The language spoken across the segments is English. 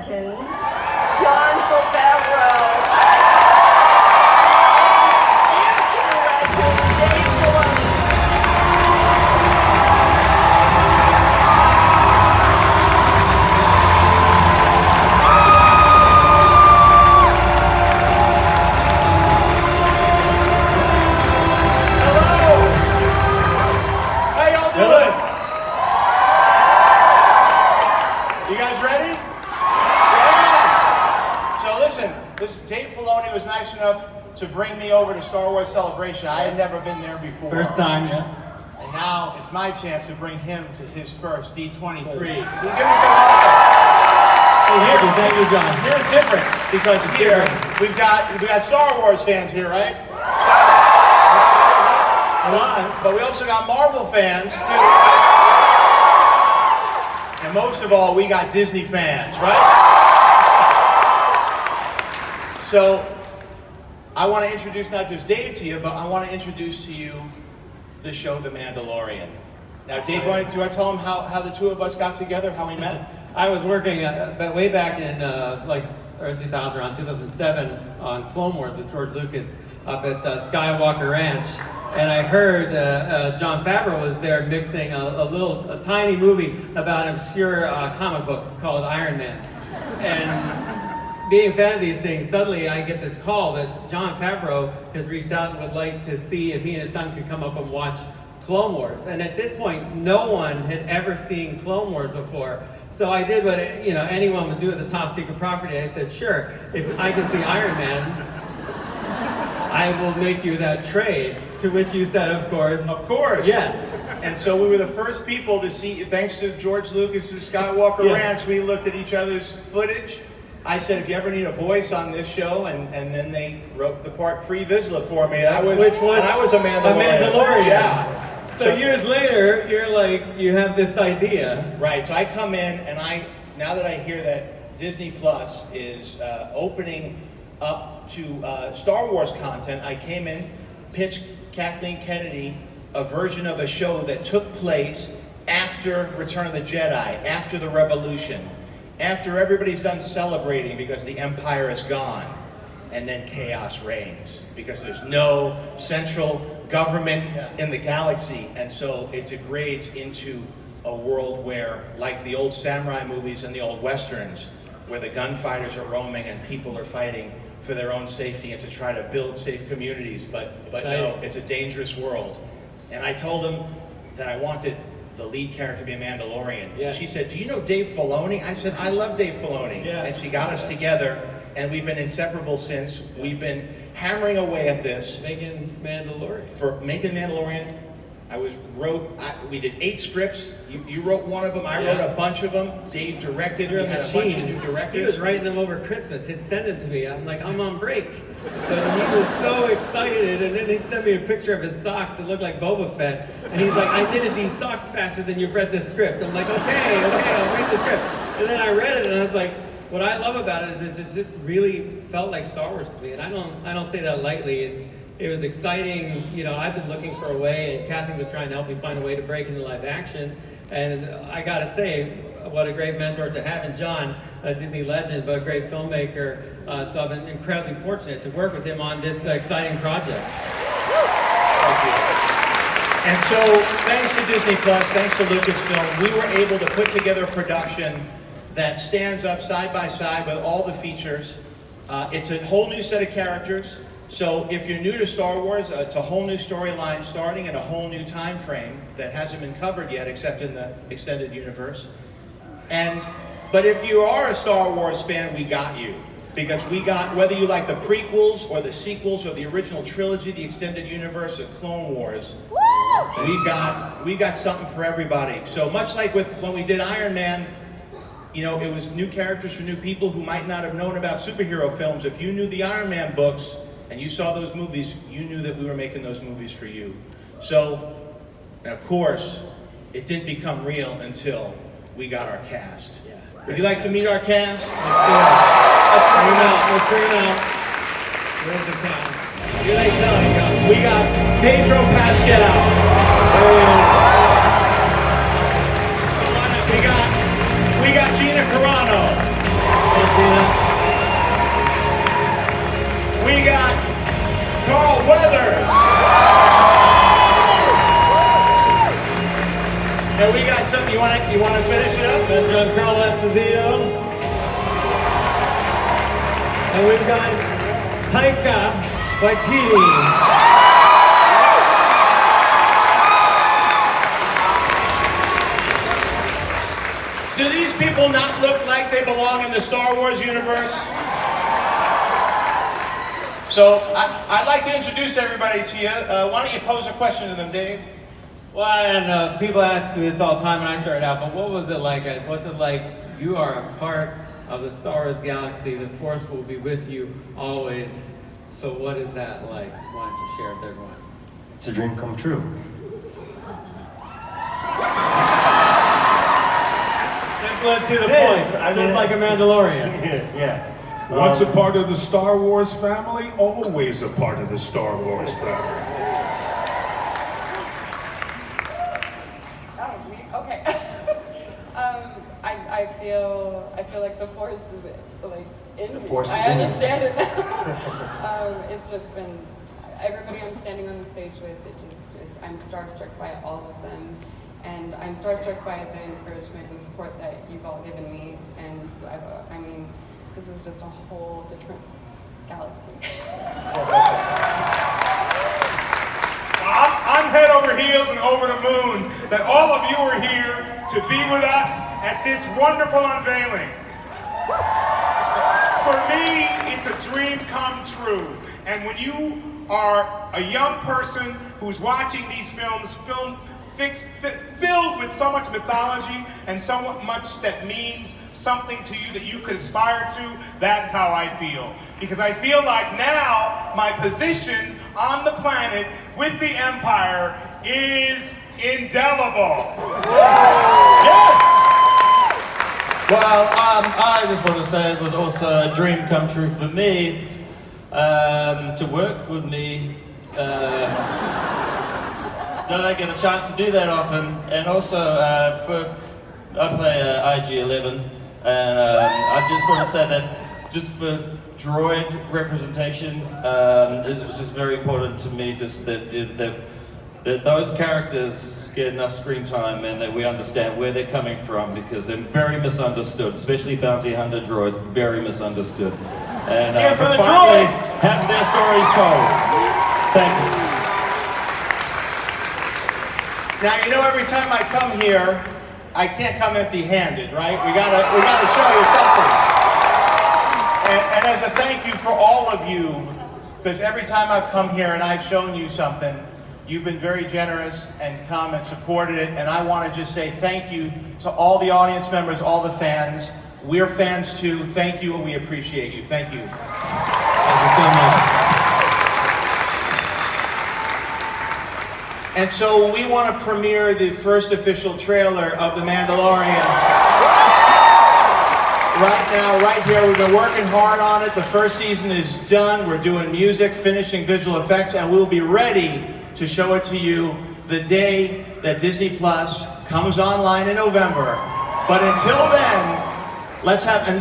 legend, Jon Favreau, and future legend, Dave Filoni. Dave Filoni was nice enough to bring me over to Star Wars Celebration. I had never been there before. First time, yeah. And now it's my chance to bring him to his first D23. Give me a good welcome. Thank you, John. Here it's different because here we've got Star Wars fans here, right? But we also got Marvel fans too. And most of all, we got Disney fans, right? So, I want to introduce not just Dave to you, but I want to introduce to you the show The Mandalorian. Now, Dave, do you want to tell them how the two of us got together, how we met? I was working way back in early 2000, around 2007, on Clone Wars with George Lucas up at Skywalker Ranch, and I heard Jon Favreau was there mixing a tiny movie about an obscure comic book called Iron Man, and being a fan of these things, suddenly I get this call that Jon Favreau has reached out and would like to see if he and his son could come up and watch Clone Wars. And at this point, no one had ever seen Clone Wars before. So I did what anyone would do at the top secret property. I said, sure, if I can see Iron Man, I will make you that trade. To which you said, of course. Of course. Yes. And so we were the first people to see, thanks to George Lucas's Skywalker Ranch, we looked at each other's footage. I said, if you ever need a voice on this show, and then they wrote the part Free Vizsla for me, and I was a Mandalorian. A Mandalorian. Yeah. So years later, you're like, you have this idea. Right, so I come in, and now that I hear that Disney Plus is opening up to Star Wars content, I came in, pitched Kathleen Kennedy a version of a show that took place after Return of the Jedi, after the Revolution. After everybody's done celebrating because the Empire is gone, and then chaos reigns because there's no central government in the galaxy, and so it degrades into a world where, like the old samurai movies and the old westerns, where the gunfighters are roaming and people are fighting for their own safety and to try to build safe communities, but no, it's a dangerous world. And I told them that I wanted the lead character to be a Mandalorian. Yes. She said, do you know Dave Filoni? I said, I love Dave Filoni. Yeah. And she got us together, and we've been inseparable since. We've been hammering away at this. Making Mandalorian. For making Mandalorian, we did 8 scripts. You wrote one of them, I wrote a bunch of them. Dave directed, we had a bunch of new directors. He was writing them over Christmas. He'd send them to me. I'm like, I'm on break. But he was so excited, and then he'd send me a picture of his socks that looked like Boba Fett. And he's like, I knitted these socks faster than you've read this script. I'm like, okay, I'll read the script. And then I read it, and I was like, what I love about it is it really felt like Star Wars to me. And I don't say that lightly. It was exciting. I've been looking for a way, and Kathy was trying to help me find a way to break into live action. And I gotta say, what a great mentor to have in John, a Disney legend, but a great filmmaker. So I've been incredibly fortunate to work with him on this exciting project. Thank you. And so, thanks to Disney Plus, thanks to Lucasfilm, we were able to put together a production that stands up side by side with all the features. It's a whole new set of characters. So if you're new to Star Wars, it's a whole new storyline starting in a whole new time frame that hasn't been covered yet except in the extended universe. But if you are a Star Wars fan, we got you. Because we got, whether you like the prequels or the sequels or the original trilogy, the extended universe of Clone Wars, we got something for everybody. So much like when we did Iron Man, it was new characters for new people who might not have known about superhero films. If you knew the Iron Man books and you saw those movies, you knew that we were making those movies for you. So, and of course, it didn't become real until we got our cast. Would you like to meet our cast? Let's bring them out. Where's the cast? Here they come. We got Pedro Pascal. We got Gina Carano. And we've got Taika Waititi. Do these people not look like they belong in the Star Wars universe? So I'd like to introduce everybody to you. Why don't you pose a question to them, Dave? Well, I don't know. People ask me this all the time when I started out, but what was it like, guys? What's it like? You are a part of the Star Wars galaxy. The Force will be with you always. So what is that like? Why don't you share with everyone? It's a dream come true. Simple and to the It point, is. I just mean- like a Mandalorian. Yeah. Once a part of the Star Wars family, always a part of the Star Wars family. Oh, okay. I feel like the Force is like in The me. Force is I in you. understand it now. It's just been everybody I'm standing on the stage with. I'm starstruck by all of them, and I'm starstruck by the encouragement and support that you've all given me. And I mean, this is just a whole different galaxy. I'm head over heels and over the moon that all of you are here to be with us at this wonderful unveiling. For me, it's a dream come true. And when you are a young person who's watching these films, filled with so much mythology and so much that means something to you that you could aspire to, that's how I feel. Because I feel like now my position on the planet with the Empire is indelible. Yes. Well, I just want to say it was also a dream come true for me to work with me. Don't I get a chance to do that often? And also, I play IG-11, and I just want to say that just for droid representation, it was just very important to me just that those characters get enough screen time and that we understand where they're coming from, because they're very misunderstood, especially bounty hunter droids, very misunderstood. And here for the finally droids! have their stories told. Thank you. Now, you know, every time I come here, I can't come empty-handed, right? We gotta show you something. And as a thank you for all of you, because every time I've come here and I've shown you something, you've been very generous and come and supported it. And I want to just say thank you to all the audience members, all the fans. We're fans too. Thank you, and we appreciate you. Thank you. Thank you so much. And so we want to premiere the first official trailer of The Mandalorian. Right now, right here, we've been working hard on it. The first season is done. We're doing music, finishing visual effects, and we'll be ready to show it to you the day that Disney Plus comes online in November. But until then, let's have, and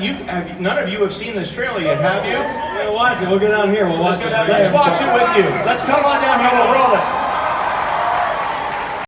none of you have seen this trailer yet, have you? We'll watch it. We'll go down here. We'll watch it. Let's watch it with you. Let's come on down here, we'll roll it.